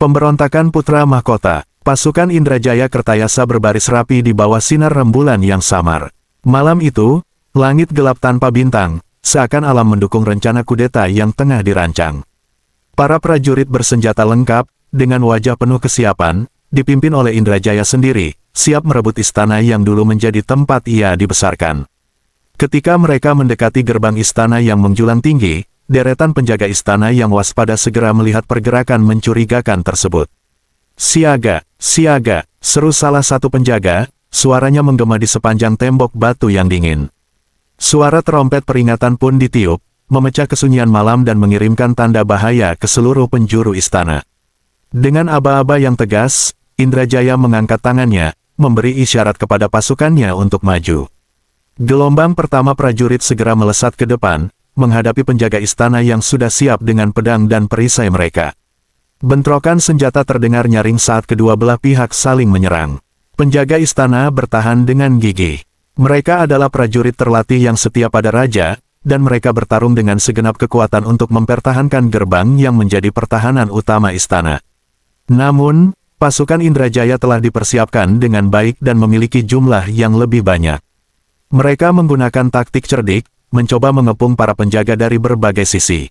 Pemberontakan Putra Mahkota. Pasukan Indrajaya Kertayasa berbaris rapi di bawah sinar rembulan yang samar. Malam itu, langit gelap tanpa bintang, seakan alam mendukung rencana kudeta yang tengah dirancang. Para prajurit bersenjata lengkap, dengan wajah penuh kesiapan, dipimpin oleh Indrajaya sendiri, siap merebut istana yang dulu menjadi tempat ia dibesarkan. Ketika mereka mendekati gerbang istana yang menjulang tinggi, deretan penjaga istana yang waspada segera melihat pergerakan mencurigakan tersebut. "Siaga, siaga!" seru salah satu penjaga, suaranya menggema di sepanjang tembok batu yang dingin. Suara trompet peringatan pun ditiup, memecah kesunyian malam dan mengirimkan tanda bahaya ke seluruh penjuru istana. Dengan aba-aba yang tegas, Indrajaya mengangkat tangannya, memberi isyarat kepada pasukannya untuk maju. Gelombang pertama prajurit segera melesat ke depan, menghadapi penjaga istana yang sudah siap dengan pedang dan perisai mereka. Bentrokan senjata terdengar nyaring saat kedua belah pihak saling menyerang. Penjaga istana bertahan dengan gigih. Mereka adalah prajurit terlatih yang setia pada raja, dan mereka bertarung dengan segenap kekuatan untuk mempertahankan gerbang yang menjadi pertahanan utama istana. Namun, pasukan Indrajaya telah dipersiapkan dengan baik dan memiliki jumlah yang lebih banyak. Mereka menggunakan taktik cerdik, mencoba mengepung para penjaga dari berbagai sisi.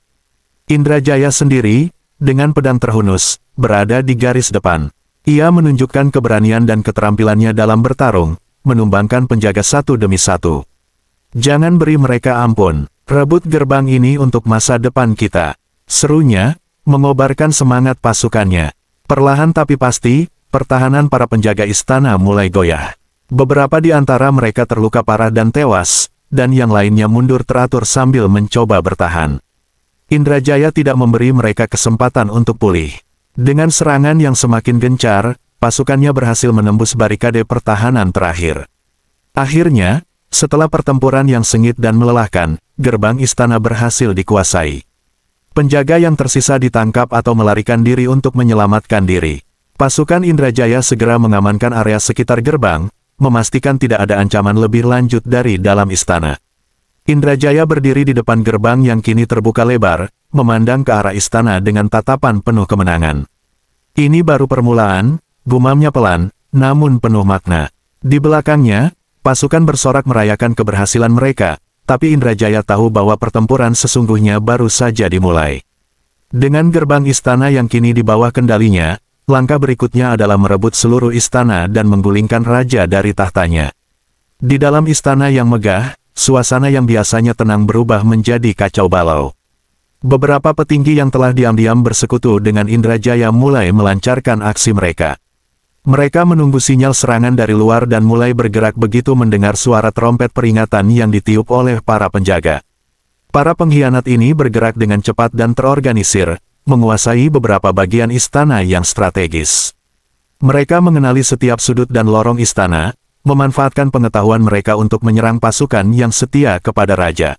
Indrajaya sendiri, dengan pedang terhunus, berada di garis depan. Ia menunjukkan keberanian dan keterampilannya dalam bertarung, menumbangkan penjaga satu demi satu. "Jangan beri mereka ampun, rebut gerbang ini untuk masa depan kita," serunya, mengobarkan semangat pasukannya. Perlahan tapi pasti, pertahanan para penjaga istana mulai goyah. Beberapa di antara mereka terluka parah dan tewas, dan yang lainnya mundur teratur sambil mencoba bertahan. Indrajaya tidak memberi mereka kesempatan untuk pulih. Dengan serangan yang semakin gencar, pasukannya berhasil menembus barikade pertahanan terakhir. Akhirnya, setelah pertempuran yang sengit dan melelahkan, gerbang istana berhasil dikuasai. Penjaga yang tersisa ditangkap atau melarikan diri untuk menyelamatkan diri. Pasukan Indrajaya segera mengamankan area sekitar gerbang, memastikan tidak ada ancaman lebih lanjut dari dalam istana. Indrajaya berdiri di depan gerbang yang kini terbuka lebar, memandang ke arah istana dengan tatapan penuh kemenangan. "Ini baru permulaan," gumamnya pelan, namun penuh makna. Di belakangnya, pasukan bersorak merayakan keberhasilan mereka, tapi Indrajaya tahu bahwa pertempuran sesungguhnya baru saja dimulai. Dengan gerbang istana yang kini di bawah kendalinya, langkah berikutnya adalah merebut seluruh istana dan menggulingkan raja dari tahtanya. Di dalam istana yang megah, suasana yang biasanya tenang berubah menjadi kacau balau. Beberapa petinggi yang telah diam-diam bersekutu dengan Indrajaya mulai melancarkan aksi mereka. Mereka menunggu sinyal serangan dari luar dan mulai bergerak begitu mendengar suara trompet peringatan yang ditiup oleh para penjaga. Para pengkhianat ini bergerak dengan cepat dan terorganisir, menguasai beberapa bagian istana yang strategis. Mereka mengenali setiap sudut dan lorong istana, memanfaatkan pengetahuan mereka untuk menyerang pasukan yang setia kepada raja.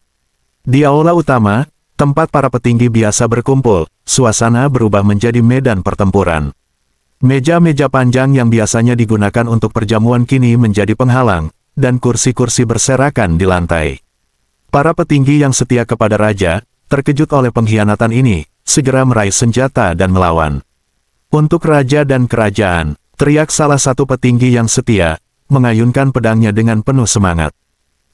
Di aula utama, tempat para petinggi biasa berkumpul, suasana berubah menjadi medan pertempuran. Meja-meja panjang yang biasanya digunakan untuk perjamuan kini menjadi penghalang, dan kursi-kursi berserakan di lantai. Para petinggi yang setia kepada raja, terkejut oleh pengkhianatan ini, segera meraih senjata dan melawan. "Untuk raja dan kerajaan," teriak salah satu petinggi yang setia, mengayunkan pedangnya dengan penuh semangat.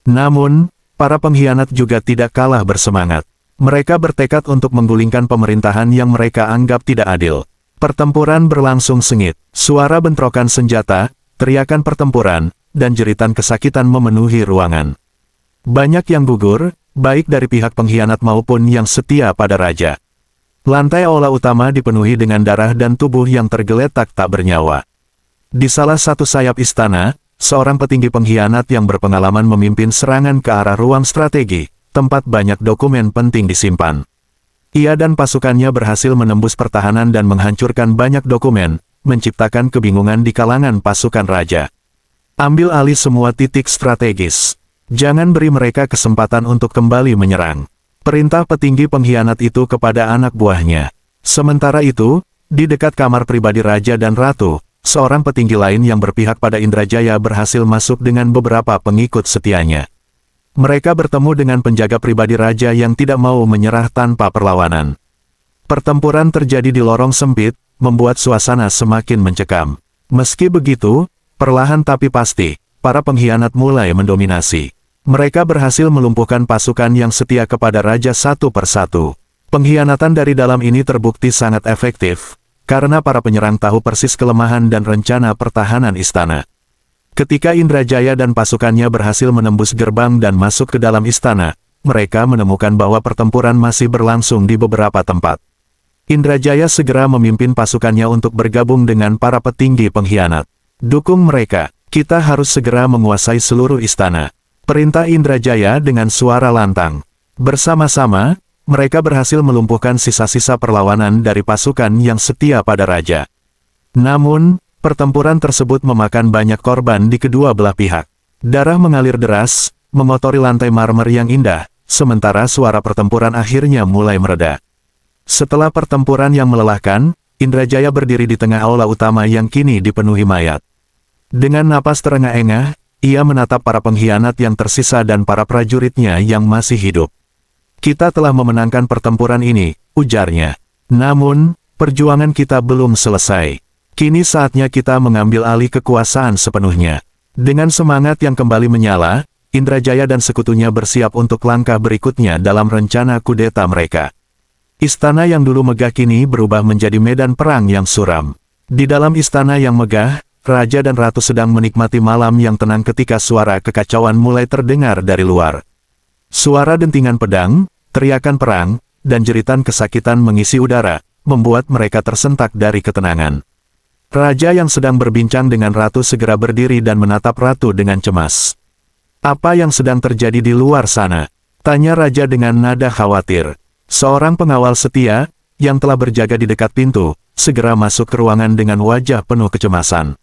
Namun, para pengkhianat juga tidak kalah bersemangat. Mereka bertekad untuk menggulingkan pemerintahan yang mereka anggap tidak adil. Pertempuran berlangsung sengit, suara bentrokan senjata, teriakan pertempuran, dan jeritan kesakitan memenuhi ruangan. Banyak yang gugur, baik dari pihak pengkhianat maupun yang setia pada raja. Lantai aula utama dipenuhi dengan darah dan tubuh yang tergeletak tak bernyawa. Di salah satu sayap istana, seorang petinggi pengkhianat yang berpengalaman memimpin serangan ke arah ruang strategi, tempat banyak dokumen penting disimpan. Ia dan pasukannya berhasil menembus pertahanan dan menghancurkan banyak dokumen, menciptakan kebingungan di kalangan pasukan raja. "Ambil alih semua titik strategis. Jangan beri mereka kesempatan untuk kembali menyerang," perintah petinggi pengkhianat itu kepada anak buahnya. Sementara itu, di dekat kamar pribadi raja dan ratu, seorang petinggi lain yang berpihak pada Indrajaya berhasil masuk dengan beberapa pengikut setianya. Mereka bertemu dengan penjaga pribadi raja yang tidak mau menyerah tanpa perlawanan. Pertempuran terjadi di lorong sempit, membuat suasana semakin mencekam. Meski begitu, perlahan tapi pasti, para pengkhianat mulai mendominasi. Mereka berhasil melumpuhkan pasukan yang setia kepada raja satu persatu. Pengkhianatan dari dalam ini terbukti sangat efektif, karena para penyerang tahu persis kelemahan dan rencana pertahanan istana. Ketika Indrajaya dan pasukannya berhasil menembus gerbang dan masuk ke dalam istana, mereka menemukan bahwa pertempuran masih berlangsung di beberapa tempat. Indrajaya segera memimpin pasukannya untuk bergabung dengan para petinggi pengkhianat. Dukung mereka, kita harus segera menguasai seluruh istana. Perintah Indrajaya dengan suara lantang. Bersama-sama, mereka berhasil melumpuhkan sisa-sisa perlawanan dari pasukan yang setia pada raja. Namun, pertempuran tersebut memakan banyak korban di kedua belah pihak. Darah mengalir deras, mengotori lantai marmer yang indah, sementara suara pertempuran akhirnya mulai mereda. Setelah pertempuran yang melelahkan, Indrajaya berdiri di tengah aula utama yang kini dipenuhi mayat. Dengan napas terengah-engah, ia menatap para pengkhianat yang tersisa dan para prajuritnya yang masih hidup. Kita telah memenangkan pertempuran ini, ujarnya. Namun, perjuangan kita belum selesai. Kini saatnya kita mengambil alih kekuasaan sepenuhnya. Dengan semangat yang kembali menyala, Indrajaya dan sekutunya bersiap untuk langkah berikutnya dalam rencana kudeta mereka. Istana yang dulu megah kini berubah menjadi medan perang yang suram. Di dalam istana yang megah, raja dan ratu sedang menikmati malam yang tenang ketika suara kekacauan mulai terdengar dari luar. Suara dentingan pedang, teriakan perang, dan jeritan kesakitan mengisi udara, membuat mereka tersentak dari ketenangan. Raja yang sedang berbincang dengan ratu segera berdiri dan menatap ratu dengan cemas. "Apa yang sedang terjadi di luar sana?" tanya raja dengan nada khawatir. Seorang pengawal setia, yang telah berjaga di dekat pintu, segera masuk ke ruangan dengan wajah penuh kecemasan.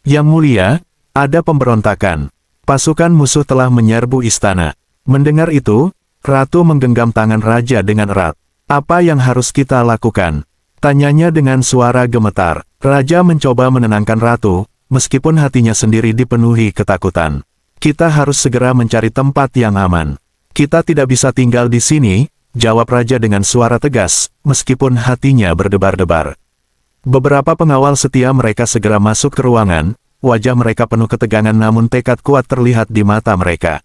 "Yang mulia, ada pemberontakan. Pasukan musuh telah menyerbu istana." Mendengar itu, ratu menggenggam tangan raja dengan erat. "Apa yang harus kita lakukan?" tanyanya dengan suara gemetar. Raja mencoba menenangkan ratu, meskipun hatinya sendiri dipenuhi ketakutan. "Kita harus segera mencari tempat yang aman. Kita tidak bisa tinggal di sini," jawab raja dengan suara tegas, meskipun hatinya berdebar-debar. Beberapa pengawal setia mereka segera masuk ke ruangan, wajah mereka penuh ketegangan namun tekad kuat terlihat di mata mereka.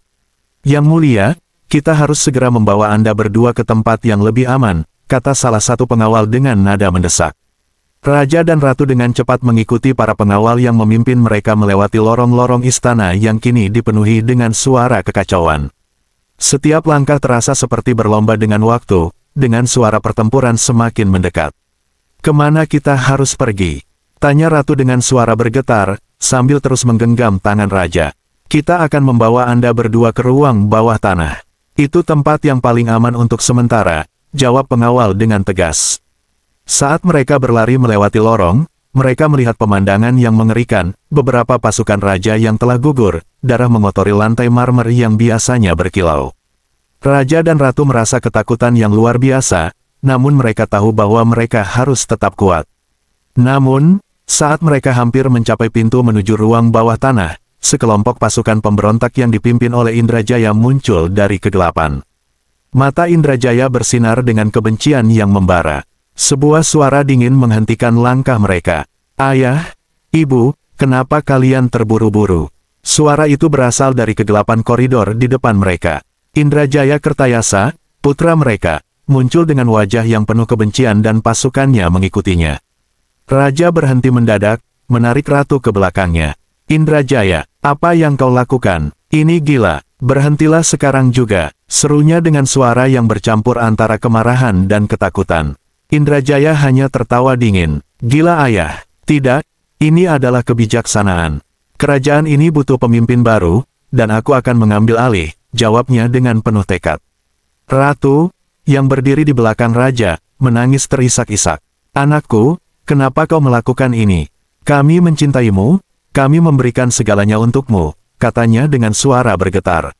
"Yang mulia, kita harus segera membawa Anda berdua ke tempat yang lebih aman," kata salah satu pengawal dengan nada mendesak. Raja dan ratu dengan cepat mengikuti para pengawal yang memimpin mereka melewati lorong-lorong istana yang kini dipenuhi dengan suara kekacauan. Setiap langkah terasa seperti berlomba dengan waktu, dengan suara pertempuran semakin mendekat. "Kemana kita harus pergi?" tanya ratu dengan suara bergetar, sambil terus menggenggam tangan raja. "Kita akan membawa Anda berdua ke ruang bawah tanah. Itu tempat yang paling aman untuk sementara," jawab pengawal dengan tegas. Saat mereka berlari melewati lorong, mereka melihat pemandangan yang mengerikan, beberapa pasukan raja yang telah gugur, darah mengotori lantai marmer yang biasanya berkilau. Raja dan ratu merasa ketakutan yang luar biasa, namun mereka tahu bahwa mereka harus tetap kuat. Namun, saat mereka hampir mencapai pintu menuju ruang bawah tanah, sekelompok pasukan pemberontak yang dipimpin oleh Indrajaya muncul dari kegelapan. Mata Indrajaya bersinar dengan kebencian yang membara. Sebuah suara dingin menghentikan langkah mereka. "Ayah, Ibu, kenapa kalian terburu-buru?" Suara itu berasal dari kegelapan koridor di depan mereka. Indrajaya Kertayasa, putra mereka, muncul dengan wajah yang penuh kebencian dan pasukannya mengikutinya. Raja berhenti mendadak, menarik ratu ke belakangnya. "Indrajaya, apa yang kau lakukan? Ini gila, berhentilah sekarang juga," serunya dengan suara yang bercampur antara kemarahan dan ketakutan. Indrajaya hanya tertawa dingin. "Gila ayah, tidak, ini adalah kebijaksanaan. Kerajaan ini butuh pemimpin baru, dan aku akan mengambil alih," jawabnya dengan penuh tekad. Ratu, yang berdiri di belakang raja, menangis terisak-isak. "Anakku, kenapa kau melakukan ini? Kami mencintaimu, kami memberikan segalanya untukmu," katanya dengan suara bergetar.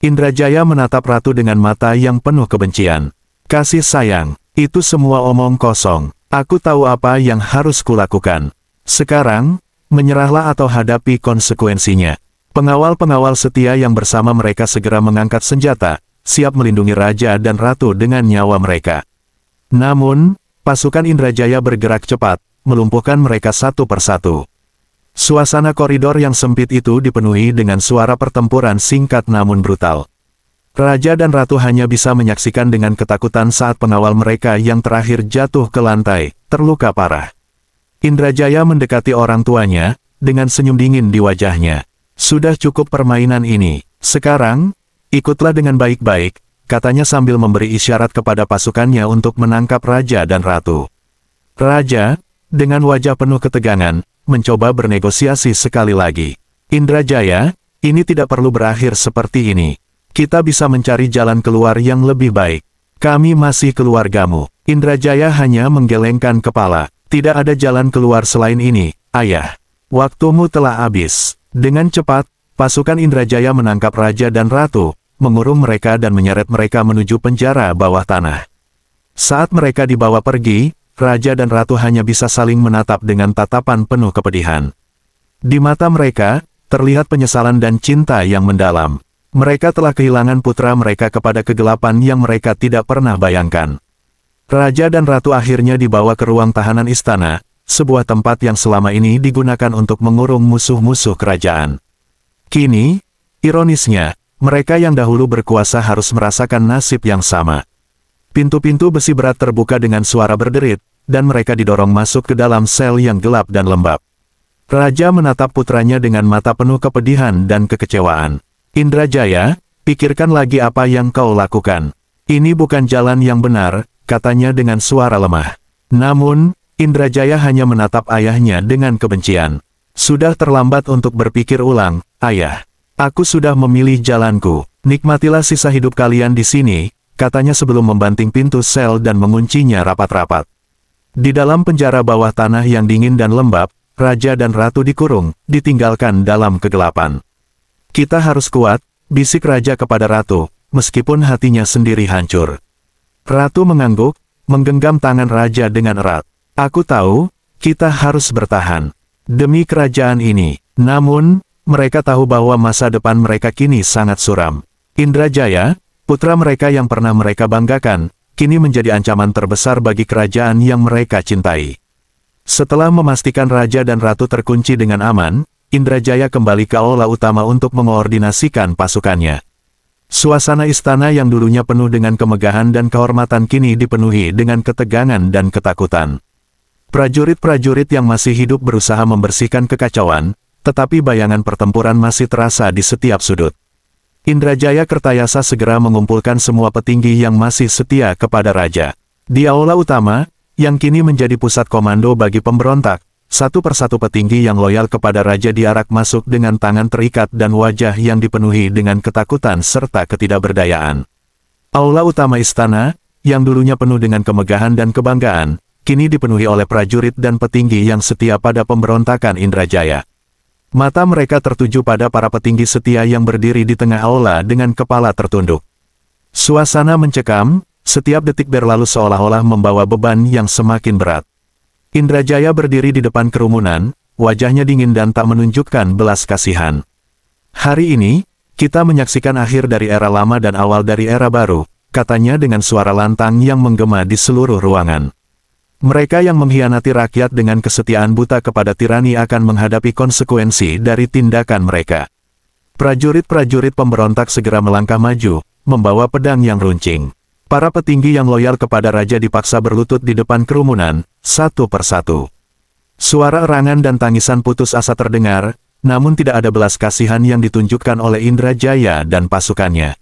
Indrajaya menatap ratu dengan mata yang penuh kebencian. "Kasih sayang, itu semua omong kosong. Aku tahu apa yang harus kulakukan. Sekarang, menyerahlah atau hadapi konsekuensinya." Pengawal-pengawal setia yang bersama mereka segera mengangkat senjata, siap melindungi raja dan ratu dengan nyawa mereka. Namun, pasukan Indrajaya bergerak cepat, melumpuhkan mereka satu persatu. Suasana koridor yang sempit itu dipenuhi dengan suara pertempuran singkat namun brutal. Raja dan Ratu hanya bisa menyaksikan dengan ketakutan saat pengawal mereka yang terakhir jatuh ke lantai, terluka parah. Indrajaya mendekati orang tuanya, dengan senyum dingin di wajahnya. Sudah cukup permainan ini. Sekarang, ikutlah dengan baik-baik, katanya sambil memberi isyarat kepada pasukannya untuk menangkap Raja dan Ratu. Raja, dengan wajah penuh ketegangan, mencoba bernegosiasi sekali lagi. Indrajaya, ini tidak perlu berakhir seperti ini. Kita bisa mencari jalan keluar yang lebih baik. Kami masih keluargamu. Indrajaya hanya menggelengkan kepala. Tidak ada jalan keluar selain ini, ayah. Waktumu telah habis. Dengan cepat, pasukan Indrajaya menangkap Raja dan Ratu, mengurung mereka dan menyeret mereka menuju penjara bawah tanah. Saat mereka dibawa pergi, Raja dan Ratu hanya bisa saling menatap dengan tatapan penuh kepedihan. Di mata mereka, terlihat penyesalan dan cinta yang mendalam. Mereka telah kehilangan putra mereka kepada kegelapan yang mereka tidak pernah bayangkan. Raja dan Ratu akhirnya dibawa ke ruang tahanan istana, sebuah tempat yang selama ini digunakan untuk mengurung musuh-musuh kerajaan. Kini, ironisnya, mereka yang dahulu berkuasa harus merasakan nasib yang sama. Pintu-pintu besi berat terbuka dengan suara berderit, dan mereka didorong masuk ke dalam sel yang gelap dan lembab. Raja menatap putranya dengan mata penuh kepedihan dan kekecewaan. Indrajaya, pikirkan lagi apa yang kau lakukan. Ini bukan jalan yang benar, katanya dengan suara lemah. Namun, Indrajaya hanya menatap ayahnya dengan kebencian. Sudah terlambat untuk berpikir ulang, ayah. Aku sudah memilih jalanku. Nikmatilah sisa hidup kalian di sini, katanya sebelum membanting pintu sel dan menguncinya rapat-rapat. Di dalam penjara bawah tanah yang dingin dan lembab, Raja dan Ratu dikurung, ditinggalkan dalam kegelapan. Kita harus kuat, bisik Raja kepada Ratu, meskipun hatinya sendiri hancur. Ratu mengangguk, menggenggam tangan Raja dengan erat. Aku tahu, kita harus bertahan demi kerajaan ini. Namun, mereka tahu bahwa masa depan mereka kini sangat suram. Indrajaya, putra mereka yang pernah mereka banggakan, kini menjadi ancaman terbesar bagi kerajaan yang mereka cintai. Setelah memastikan Raja dan Ratu terkunci dengan aman, Indrajaya kembali ke aula utama untuk mengoordinasikan pasukannya. Suasana istana yang dulunya penuh dengan kemegahan dan kehormatan kini dipenuhi dengan ketegangan dan ketakutan. Prajurit-prajurit yang masih hidup berusaha membersihkan kekacauan, tetapi bayangan pertempuran masih terasa di setiap sudut. Indrajaya Kertayasa segera mengumpulkan semua petinggi yang masih setia kepada Raja. Di aula utama, yang kini menjadi pusat komando bagi pemberontak, satu persatu petinggi yang loyal kepada Raja diarak masuk dengan tangan terikat dan wajah yang dipenuhi dengan ketakutan serta ketidakberdayaan. Aula utama istana, yang dulunya penuh dengan kemegahan dan kebanggaan, kini dipenuhi oleh prajurit dan petinggi yang setia pada pemberontakan Indrajaya. Mata mereka tertuju pada para petinggi setia yang berdiri di tengah aula dengan kepala tertunduk. Suasana mencekam, setiap detik berlalu seolah-olah membawa beban yang semakin berat. Indrajaya berdiri di depan kerumunan, wajahnya dingin dan tak menunjukkan belas kasihan. Hari ini, kita menyaksikan akhir dari era lama dan awal dari era baru, katanya dengan suara lantang yang menggema di seluruh ruangan. Mereka yang mengkhianati rakyat dengan kesetiaan buta kepada tirani akan menghadapi konsekuensi dari tindakan mereka. Prajurit-prajurit pemberontak segera melangkah maju, membawa pedang yang runcing. Para petinggi yang loyal kepada Raja dipaksa berlutut di depan kerumunan, satu persatu. Suara erangan dan tangisan putus asa terdengar, namun tidak ada belas kasihan yang ditunjukkan oleh Indrajaya dan pasukannya.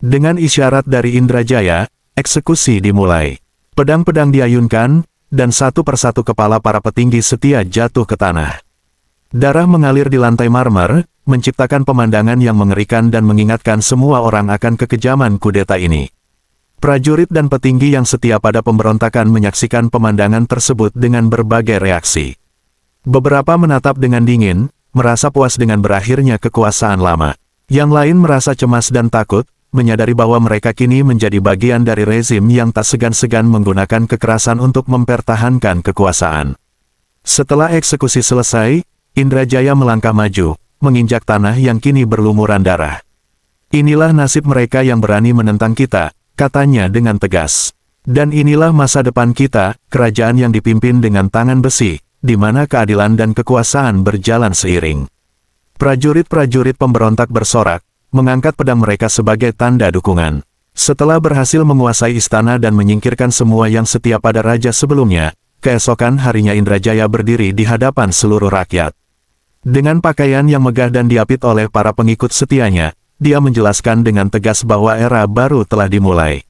Dengan isyarat dari Indrajaya, eksekusi dimulai. Pedang-pedang diayunkan, dan satu persatu kepala para petinggi setia jatuh ke tanah. Darah mengalir di lantai marmer, menciptakan pemandangan yang mengerikan dan mengingatkan semua orang akan kekejaman kudeta ini. Prajurit dan petinggi yang setia pada pemberontakan menyaksikan pemandangan tersebut dengan berbagai reaksi. Beberapa menatap dengan dingin, merasa puas dengan berakhirnya kekuasaan lama. Yang lain merasa cemas dan takut, menyadari bahwa mereka kini menjadi bagian dari rezim yang tak segan-segan menggunakan kekerasan untuk mempertahankan kekuasaan. Setelah eksekusi selesai, Indrajaya melangkah maju, menginjak tanah yang kini berlumuran darah. Inilah nasib mereka yang berani menentang kita, katanya dengan tegas. Dan inilah masa depan kita, kerajaan yang dipimpin dengan tangan besi, di mana keadilan dan kekuasaan berjalan seiring. Prajurit-prajurit pemberontak bersorak, mengangkat pedang mereka sebagai tanda dukungan. Setelah berhasil menguasai istana dan menyingkirkan semua yang setia pada raja sebelumnya, keesokan harinya Indrajaya berdiri di hadapan seluruh rakyat. Dengan pakaian yang megah dan diapit oleh para pengikut setianya, dia menjelaskan dengan tegas bahwa era baru telah dimulai.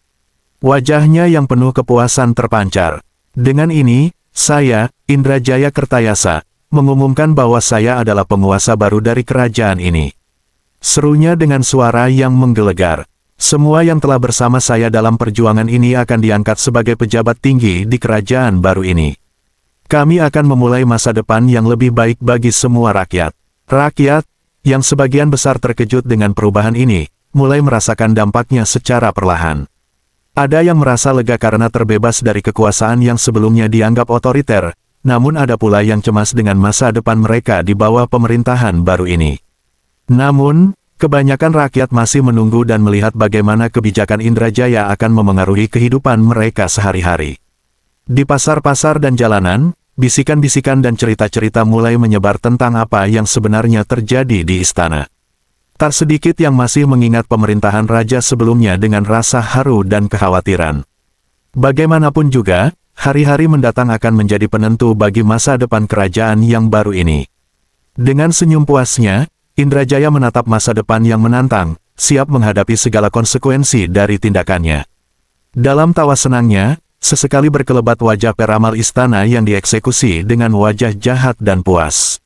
Wajahnya yang penuh kepuasan terpancar. Dengan ini, saya, Indrajaya Kertayasa, mengumumkan bahwa saya adalah penguasa baru dari kerajaan ini. Serunya dengan suara yang menggelegar. Semua yang telah bersama saya dalam perjuangan ini akan diangkat sebagai pejabat tinggi di kerajaan baru ini. Kami akan memulai masa depan yang lebih baik bagi semua rakyat. Rakyat, yang sebagian besar terkejut dengan perubahan ini, mulai merasakan dampaknya secara perlahan. Ada yang merasa lega karena terbebas dari kekuasaan yang sebelumnya dianggap otoriter, namun ada pula yang cemas dengan masa depan mereka di bawah pemerintahan baru ini. Namun, kebanyakan rakyat masih menunggu dan melihat bagaimana kebijakan Indrajaya akan memengaruhi kehidupan mereka sehari-hari. Di pasar-pasar dan jalanan, bisikan-bisikan dan cerita-cerita mulai menyebar tentang apa yang sebenarnya terjadi di istana. Tak sedikit yang masih mengingat pemerintahan raja sebelumnya dengan rasa haru dan kekhawatiran. Bagaimanapun juga, hari-hari mendatang akan menjadi penentu bagi masa depan kerajaan yang baru ini. Dengan senyum puasnya, Indrajaya menatap masa depan yang menantang, siap menghadapi segala konsekuensi dari tindakannya. Dalam tawa senangnya, sesekali berkelebat wajah peramal istana yang dieksekusi dengan wajah jahat dan puas.